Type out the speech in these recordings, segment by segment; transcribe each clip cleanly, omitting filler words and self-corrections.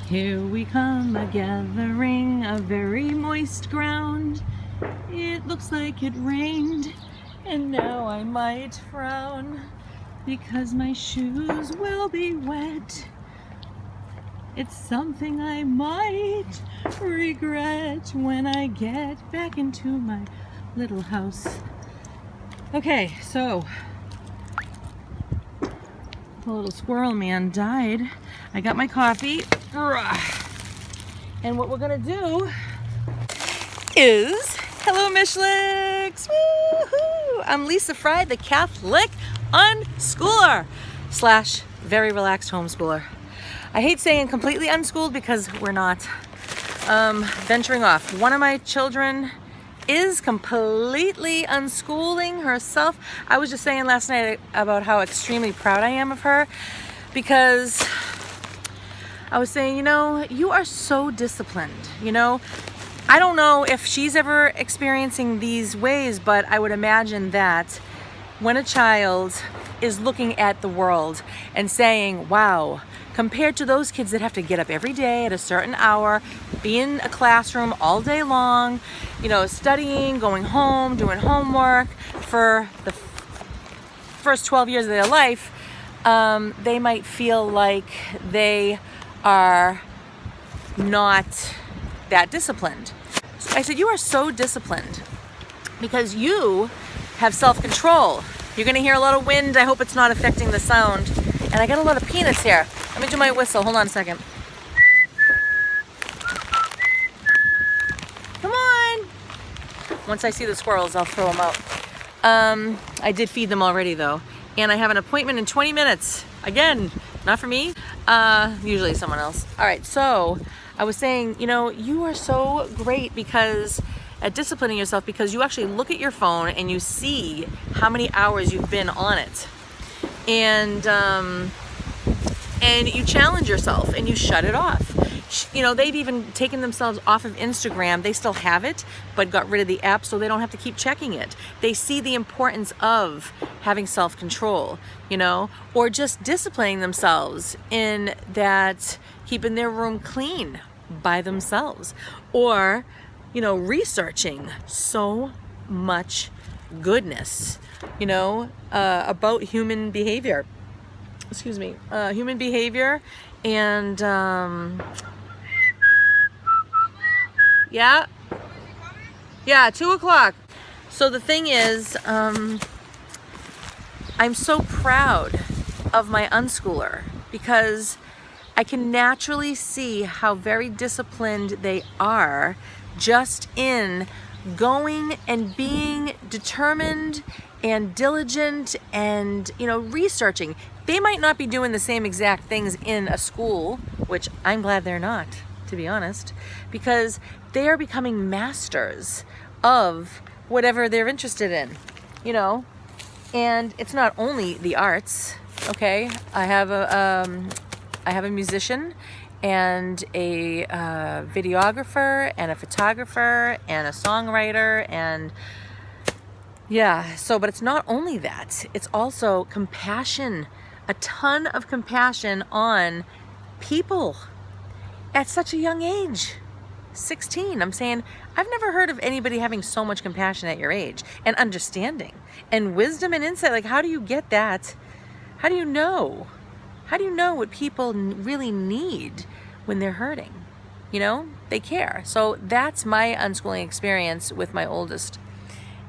Here we come, a gathering of very moist ground. It looks like it rained, and now I might frown, because my shoes will be wet. It's something I might regret when I get back into my little house. Okay, so the little squirrel man died. I got my coffee. And what we're gonna do is, hello Mishlicks! Woohoo! I'm Lisa Fry, the Catholic unschooler slash very relaxed homeschooler. I hate saying completely unschooled because we're not. Venturing off. One of my children is completely unschooling herself. I was just saying last night about how extremely proud I am of her, because I was saying, you know, you are so disciplined, you know. I don't know if she's ever experiencing these ways, but I would imagine that when a child is looking at the world and saying, wow, compared to those kids that have to get up every day at a certain hour, be in a classroom all day long, you know, studying, going home, doing homework for the first 12 years of their life, they might feel like they are not that disciplined. So I said, you are so disciplined because you have self-control. You're gonna hear a lot of wind. I hope it's not affecting the sound. And I got a lot of peanuts here. Let me do my whistle. Hold on a second. Come on. Once I see the squirrels, I'll throw them out. I did feed them already though. And I have an appointment in 20 minutes. Again, not for me, usually someone else. All right, so I was saying, you know, you are so great because at disciplining yourself, because you actually look at your phone and you see how many hours you've been on it. And you challenge yourself and you shut it off. You know, they've even taken themselves off of Instagram. They still have it, but got rid of the app so they don't have to keep checking it. They see the importance of having self-control, you know, or just disciplining themselves in that, keeping their room clean by themselves, or, you know, researching so much goodness, you know, about human behavior. Excuse me, human behavior, and yeah, 2 o'clock. So the thing is, I'm so proud of my unschooler because I can naturally see how very disciplined they are just in going and being determined and diligent and, you know, researching. They might not be doing the same exact things in a school, which I'm glad they're not, to be honest, because they are becoming masters of whatever they're interested in, you know. And it's not only the arts, okay? I have a musician and a videographer and a photographer and a songwriter, and yeah, so, but it's not only that, it's also compassion, a ton of compassion on people at such a young age. 16. I'm saying, I've never heard of anybody having so much compassion at your age, and understanding and wisdom and insight. Like, how do you get that? How do you know? How do you know what people really need when they're hurting? You know, they care. So that's my unschooling experience with my oldest.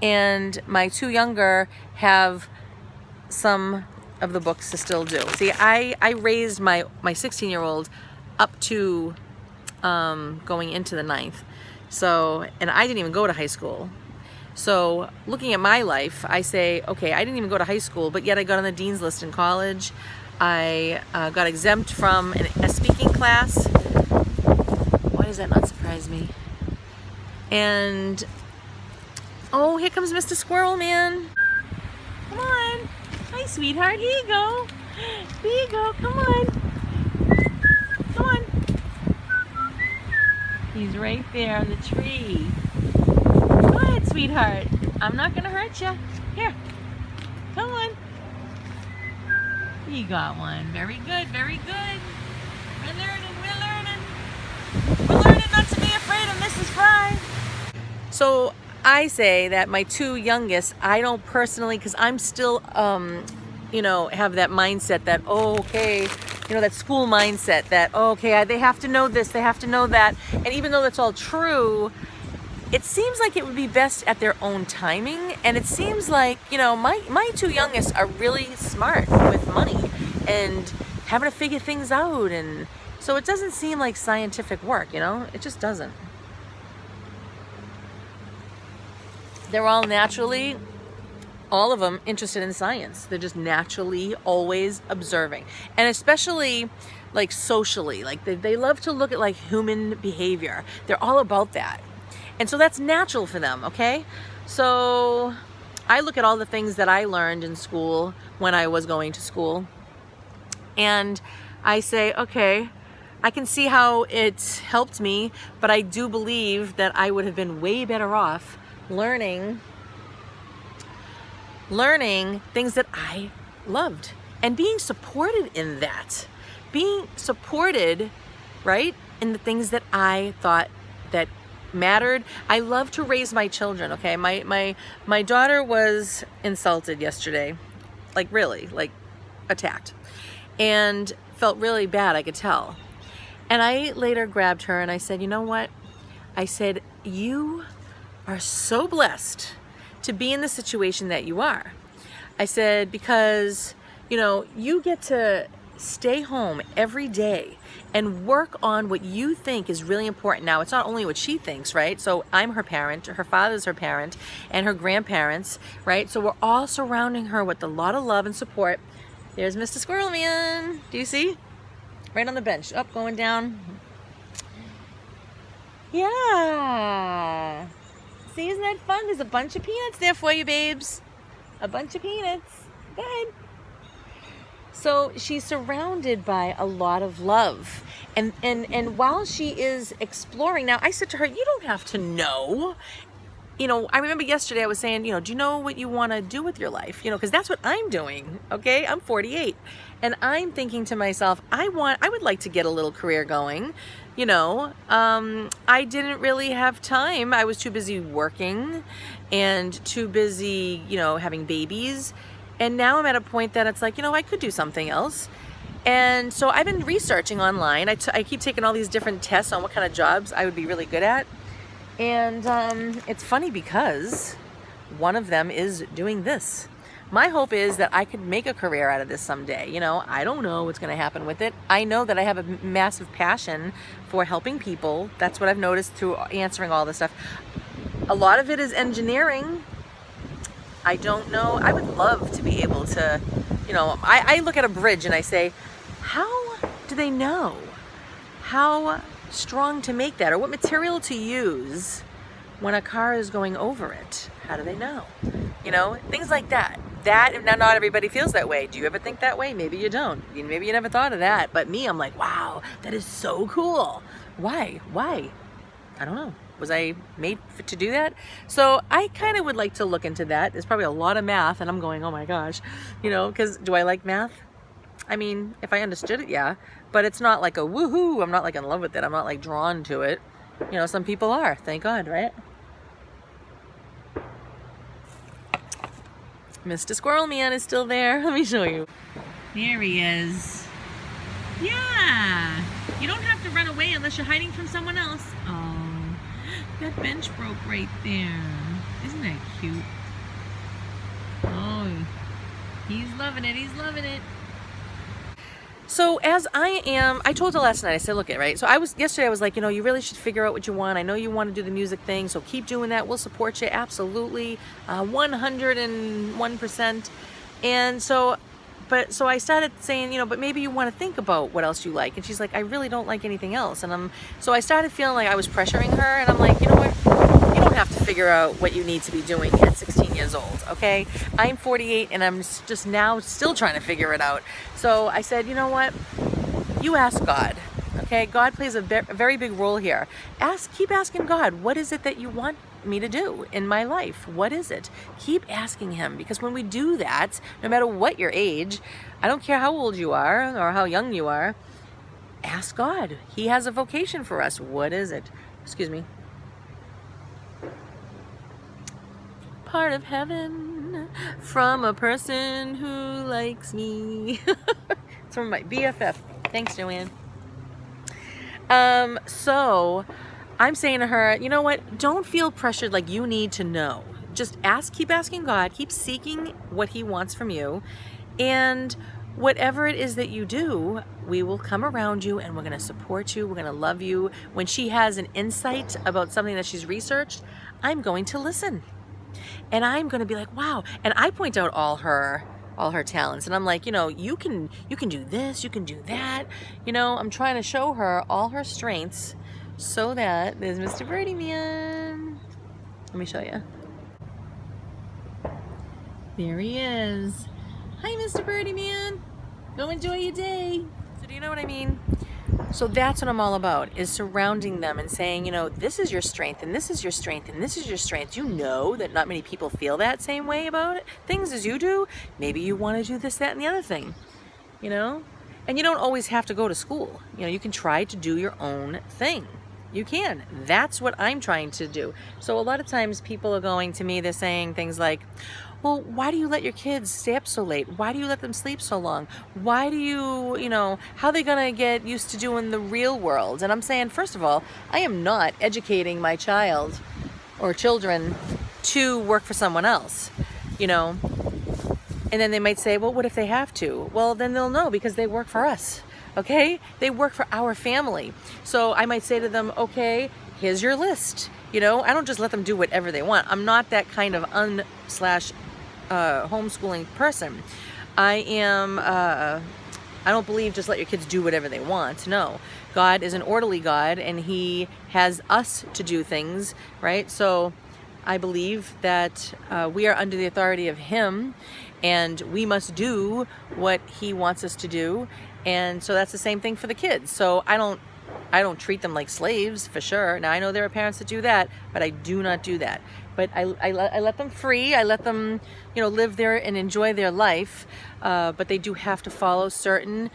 And my two younger have some of the books to still do. See, I raised my 16-year-old up to going into the 9th. So, and I didn't even go to high school. So looking at my life, I say, okay, I didn't even go to high school, but yet I got on the dean's list in college. I got exempt from a speaking class. Why does that not surprise me? And, oh, here comes Mr. Squirrel Man. Come on. Hi, sweetheart. Here you go. Here you go. Come on. Come on. He's right there on the tree. Go ahead, sweetheart. I'm not going to hurt you. Here. Come on. You got one. Very good. Very good. We're learning. We're learning. So I say that my two youngest, I don't personally, because I'm still, you know, have that mindset that, oh, okay, you know, that school mindset that, oh, okay, they have to know this, they have to know that. And even though that's all true, it seems like it would be best at their own timing. And it seems like, you know, my two youngest are really smart with money and having to figure things out. And so it doesn't seem like scientific work, you know, it just doesn't. They're all naturally, all of them, interested in science. They're just naturally always observing. And especially like socially, like they love to look at like human behavior. They're all about that. And so that's natural for them, okay? So I look at all the things that I learned in school when I was going to school, and I say, okay, I can see how it helped me, but I do believe that I would have been way better off learning things that I loved and being supported in that. Being supported, right, in the things that I thought that mattered. I love to raise my children, okay? My daughter was insulted yesterday, like really, like attacked, and felt really bad, I could tell. And I later grabbed her and I said, you know what? I said, you are so blessed to be in the situation that you are. I said, because, you know, you get to stay home every day and work on what you think is really important. Now, it's not only what she thinks, right? So I'm her parent, her father's her parent, and her grandparents, right? So we're all surrounding her with a lot of love and support. There's Mr. Squirrel Man. Do you see? Right on the bench. Up, going down. Yeah. See, isn't that fun? There's a bunch of peanuts there for you, babes. A bunch of peanuts. Go ahead. So she's surrounded by a lot of love. And while she is exploring, now I said to her, you don't have to know. You know, I remember yesterday I was saying, you know, do you know what you want to do with your life? You know, because that's what I'm doing, okay? I'm 48. And I'm thinking to myself, I would like to get a little career going. You know, I didn't really have time. I was too busy working and too busy, you know, having babies. And now I'm at a point that it's like, you know, I could do something else. And so I've been researching online. I keep taking all these different tests on what kind of jobs I would be really good at. And it's funny because one of them is doing this. My hope is that I could make a career out of this someday. You know, I don't know what's going to happen with it. I know that I have a massive passion for helping people. That's what I've noticed through answering all this stuff. A lot of it is engineering. I don't know. I would love to be able to, you know, I look at a bridge and I say, how do they know how strong to make that, or what material to use when a car is going over it? How do they know? You know, things like that. Now, not everybody feels that way. Do you ever think that way? Maybe you don't. Maybe you never thought of that. But me, I'm like, wow, that is so cool. Why? I don't know. Was I made to do that? So I kind of would like to look into that. There's probably a lot of math, and I'm going, oh my gosh, you know, because do I like math? I mean, if I understood it, yeah, but it's not like a woohoo. I'm not like in love with it. I'm not like drawn to it. You know, some people are, thank God, right? Mr. Squirrel Man is still there. Let me show you. There he is. Yeah. You don't have to run away unless you're hiding from someone else. Oh, that bench broke right there. Isn't that cute? Oh, he's loving it. He's loving it. So as I told her last night, I said, look at, right? So yesterday I was like, you know, you really should figure out what you want. I know you want to do the music thing, so keep doing that. We'll support you. Absolutely. 101%. And so I started saying, you know, but maybe you want to think about what else you like. And she's like, I really don't like anything else. And so I started feeling like I was pressuring her, and I'm like, you know what? You don't have to figure out what you need to be doing at 16 years old, okay? I'm 48 and I'm just now still trying to figure it out. So I said, you know what? You ask God, okay? God plays a very big role here. Keep asking God, what is it that you want me to do in my life? What is it? Keep asking him, because when we do that, no matter what your age, I don't care how old you are or how young you are, ask God. He has a vocation for us. What is it? Excuse me. part of heaven from a person who likes me. It's from my BFF. Thanks, Joanne. So I'm saying to her, you know what? Don't feel pressured like you need to know. Just ask, keep asking God, keep seeking what He wants from you. And whatever it is that you do, we will come around you and we're going to support you. We're going to love you. When she has an insight about something that she's researched, I'm going to listen. And I'm going to be like, wow. And I point out all her talents. And I'm like, you know, you can do this, you can do that. You know, I'm trying to show her all her strengths so that there's Mr. Birdie Man. Let me show you. There he is. Hi, Mr. Birdie Man. Go enjoy your day. So do you know what I mean? So that's what I'm all about, is surrounding them and saying, you know, this is your strength and this is your strength and this is your strength. You know that not many people feel that same way about it, things as you do. Maybe you want to do this, that, and the other thing, you know? And you don't always have to go to school. You know, you can try to do your own thing. You can. That's what I'm trying to do. So a lot of times people are going to me, they're saying things like, well, why do you let your kids stay up so late? Why do you let them sleep so long? Why do you know, how are they going to get used to doing the real world? And I'm saying, first of all, I am not educating my child or children to work for someone else, you know. And then they might say, well, what if they have to? Well, then they'll know because they work for us, okay? They work for our family. So I might say to them, okay, here's your list. You know, I don't just let them do whatever they want. I'm not that kind of homeschooling person. I don't believe just let your kids do whatever they want. No, God is an orderly God and He has us to do things, right? So I believe that we are under the authority of Him and we must do what He wants us to do. And so that's the same thing for the kids. So I don't treat them like slaves, for sure. Now, I know there are parents that do that, but I do not do that. But I let them free. I let them, you know, live there and enjoy their life. But they do have to follow certain,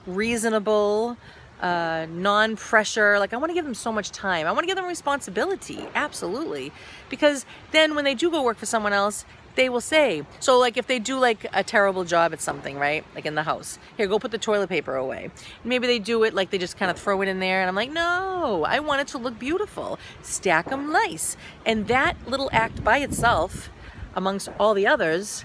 reasonable, non-pressure. Like, I want to give them so much time. I want to give them responsibility. Absolutely. Because then when they do go work for someone else, they will say, so like if they do like a terrible job at something, right? Like in the house, here, go put the toilet paper away. Maybe they do it like they just kind of throw it in there and I'm like, no, I want it to look beautiful. Stack them nice. And that little act by itself, amongst all the others,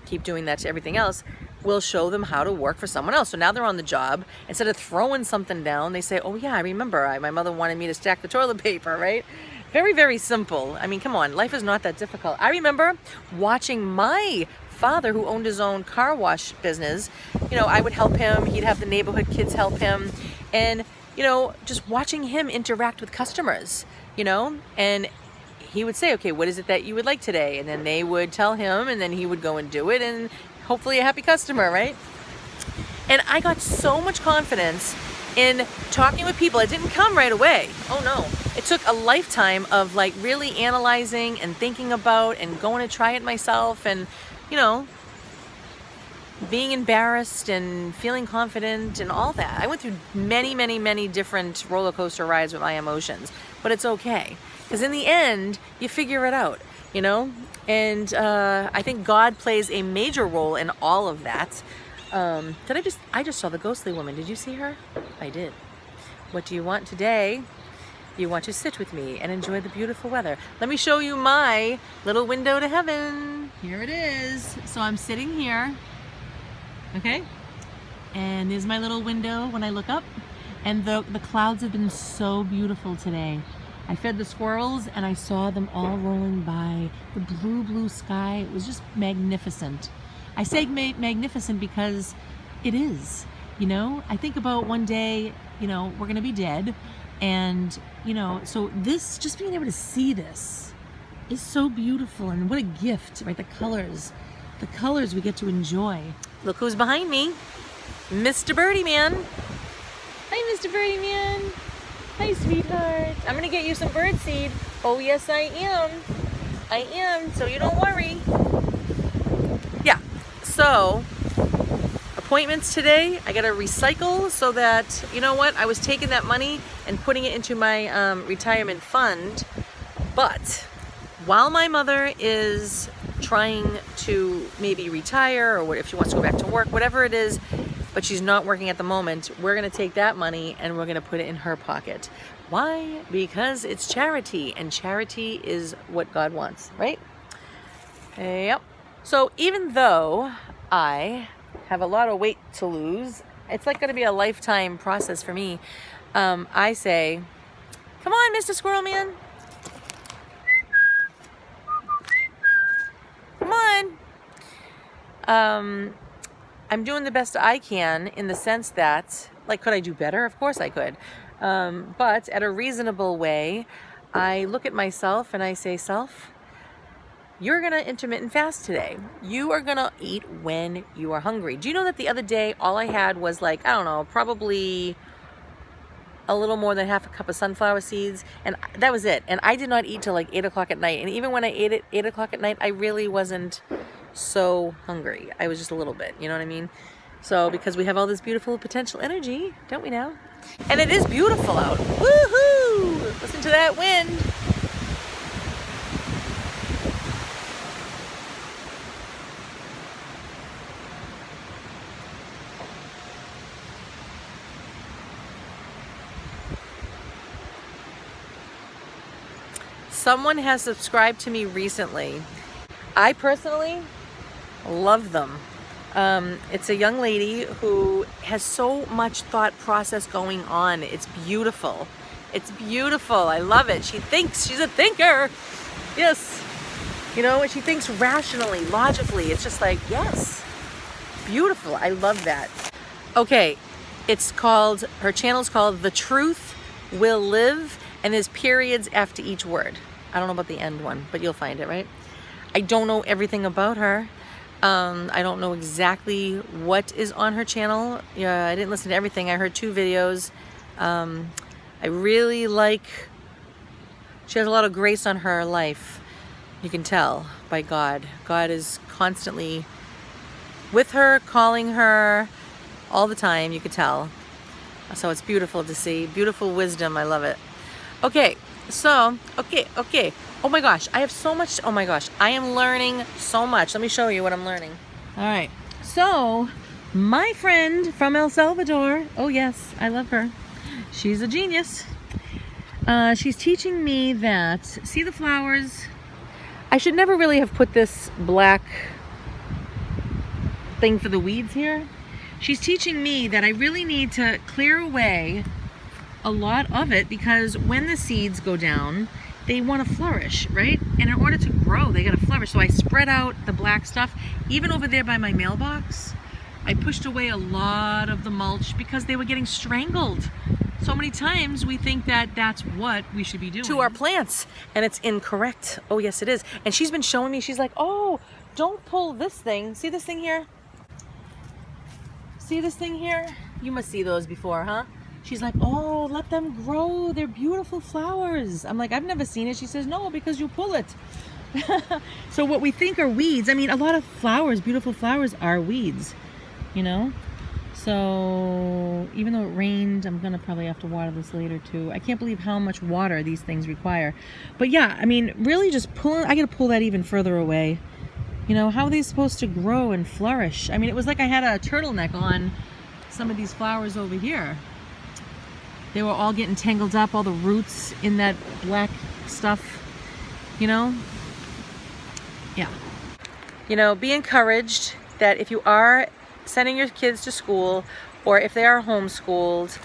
keep doing that to everything else, will show them how to work for someone else. So now they're on the job. Instead of throwing something down, they say, oh yeah, I remember my mother wanted me to stack the toilet paper, right? Very, very simple. I mean, come on, life is not that difficult. I remember watching my father, who owned his own car wash business. You know, I would help him. He'd have the neighborhood kids help him. And, you know, just watching him interact with customers, you know, and he would say, okay, what is it that you would like today? And then they would tell him and then he would go and do it and hopefully a happy customer, right? And I got so much confidence in talking with people. It didn't come right away. Oh no. It took a lifetime of like really analyzing and thinking about and going to try it myself and, you know, being embarrassed and feeling confident and all that. I went through many, many, many different roller coaster rides with my emotions, but it's okay. Because in the end, you figure it out, you know? And I think God plays a major role in all of that. I just saw the ghostly woman. Did you see her? I did. What do you want today? You want to sit with me and enjoy the beautiful weather. Let me show you my little window to heaven. Here it is. So I'm sitting here, okay? And there's my little window when I look up. And the clouds have been so beautiful today. I fed the squirrels and I saw them all rolling by. The blue, blue sky, it was just magnificent. I say magnificent because it is, you know? I think about one day, you know, we're gonna be dead. And, you know, so this, just being able to see this is so beautiful. And what a gift, right? The colors we get to enjoy. Look who's behind me, Mr. Birdie Man. Hi, Mr. Birdie Man. Hi, sweetheart. I'm gonna get you some bird seed. Oh, yes, I am. I am, so you don't worry. Yeah, so appointments today. I gotta recycle so that, you know what, I was taking that money and putting it into my retirement fund, but while my mother is trying to maybe retire, or what if she wants to go back to work, whatever it is, but she's not working at the moment, we're going to take that money and we're going to put it in her pocket. Why? Because it's charity, and charity is what God wants, right? Yep. So even though I have a lot of weight to lose, it's like going to be a lifetime process for me. I say, come on, Mr. Squirrel Man. Come on. I'm doing the best I can, in the sense that, like, could I do better? Of course I could. But at a reasonable way, I look at myself and I say, self, you're going to intermittent fast today. You are going to eat when you are hungry. Do you know that the other day, all I had was, like, I don't know, probably a little more than half a cup of sunflower seeds, and that was it. And I did not eat till like 8 o'clock at night. And even when I ate at 8 o'clock at night, I really wasn't so hungry. I was just a little bit, you know what I mean? So, because we have all this beautiful potential energy, don't we now? And it is beautiful out. Woohoo! Listen to that wind. Someone has subscribed to me recently. I personally love them. It's a young lady who has so much thought process going on. It's beautiful. It's beautiful. I love it. She thinks. She's a thinker. Yes. You know, she thinks rationally, logically. It's just like, yes. Beautiful. I love that. Okay. It's called, her channel's called The Truth Will Live, and there's periods after each word. I don't know about the end one, but you'll find it, right? I don't know everything about her. I don't know exactly what is on her channel. Yeah, I didn't listen to everything. I heard 2 videos. I really like, she has a lot of grace on her life. You can tell by God. God is constantly with her, calling her all the time. You could tell. So it's beautiful to see. Beautiful wisdom. I love it. Okay. So, okay. Oh my gosh, I have so much. Oh my gosh, I am learning so much. Let me show you what I'm learning. All right. So, my friend from El Salvador, oh yes, I love her. She's a genius. She's teaching me that, see the flowers? I should never really have put this black thing for the weeds here. She's teaching me that I really need to clear away a lot of it, because when the seeds go down, they want to flourish, right? And in order to grow, they got to flourish. So I spread out the black stuff. Even over there by my mailbox, I pushed away a lot of the mulch because they were getting strangled. So many times we think that that's what we should be doing to our plants, and it's incorrect. Oh yes, it is. And she's been showing me, she's like, oh, don't pull this thing. See this thing here? See this thing here? You must see those before, huh? She's like, oh, let them grow. They're beautiful flowers. I'm like, I've never seen it. She says, no, because you pull it. So what we think are weeds, I mean, a lot of flowers, beautiful flowers, are weeds, you know? So even though it rained, I'm going to probably have to water this later too. I can't believe how much water these things require. But yeah, I mean, really just pulling, I got to pull that even further away. You know, how are they supposed to grow and flourish? I mean, it was like I had a turtleneck on some of these flowers over here. They were all getting tangled up, all the roots in that black stuff, you know? Yeah. You know, be encouraged that if you are sending your kids to school, or if they are homeschooled,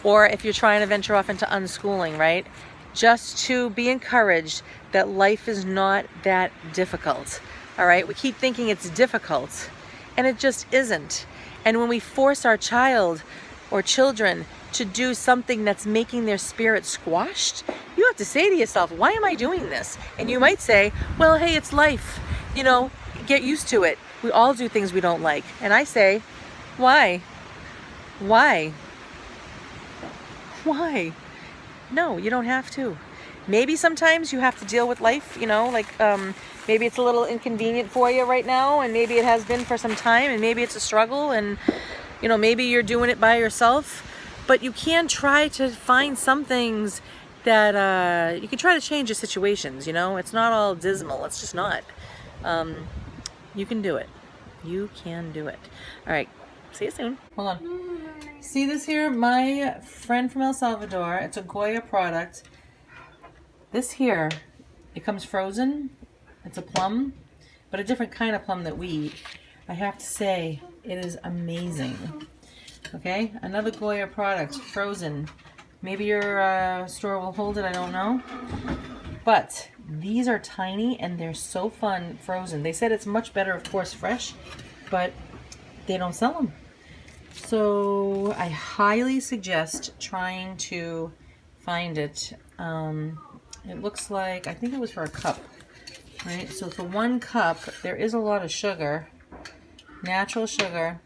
or if you're trying to venture off into unschooling, right? Just to be encouraged that life is not that difficult, all right? We keep thinking it's difficult, and it just isn't. And when we force our child or children to do something that's making their spirit squashed, you have to say to yourself, why am I doing this? And you might say, well, hey, it's life. You know, get used to it. We all do things we don't like. And I say, why? Why? Why? No, you don't have to. Maybe sometimes you have to deal with life, you know, like maybe it's a little inconvenient for you right now, and maybe it has been for some time, and maybe it's a struggle, and, you know, maybe you're doing it by yourself. But you can try to find some things that you can try to change the situations, you know? It's not all dismal. It's just not. You can do it. You can do it. All right. See you soon. Hold on. See this here? My friend from El Salvador. It's a Goya product. This here, it comes frozen. It's a plum, but a different kind of plum that we eat. I have to say, it is amazing. Okay, another Goya product, frozen. Maybe your store will hold it, I don't know. But these are tiny and they're so fun frozen. They said it's much better, of course, fresh, but they don't sell them. So I highly suggest trying to find it. It looks like, I think it was for a cup, right? So for 1 cup, there is a lot of sugar, natural sugar.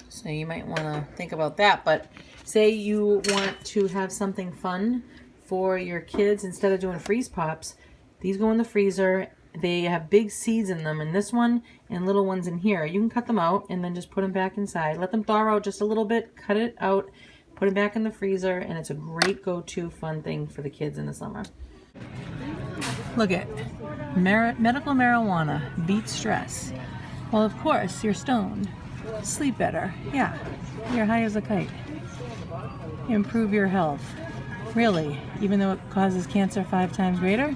So you might want to think about that. But say you want to have something fun for your kids, instead of doing freeze pops, these go in the freezer. They have big seeds in them in this one and little ones in here. You can cut them out and then just put them back inside. Let them thaw out just a little bit, cut it out, put it back in the freezer, and it's a great go-to fun thing for the kids in the summer. Look at medical marijuana beats stress. Well, of course, you're stoned. Sleep better. Yeah, you're high as a kite. Improve your health. Really, even though it causes cancer 5 times greater?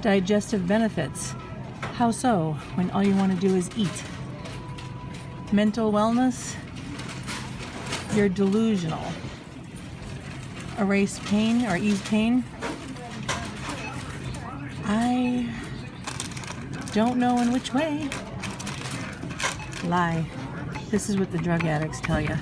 Digestive benefits. How so, when all you want to do is eat? Mental wellness. You're delusional. Erase pain or ease pain. I don't know in which way. Lie. This is what the drug addicts tell you.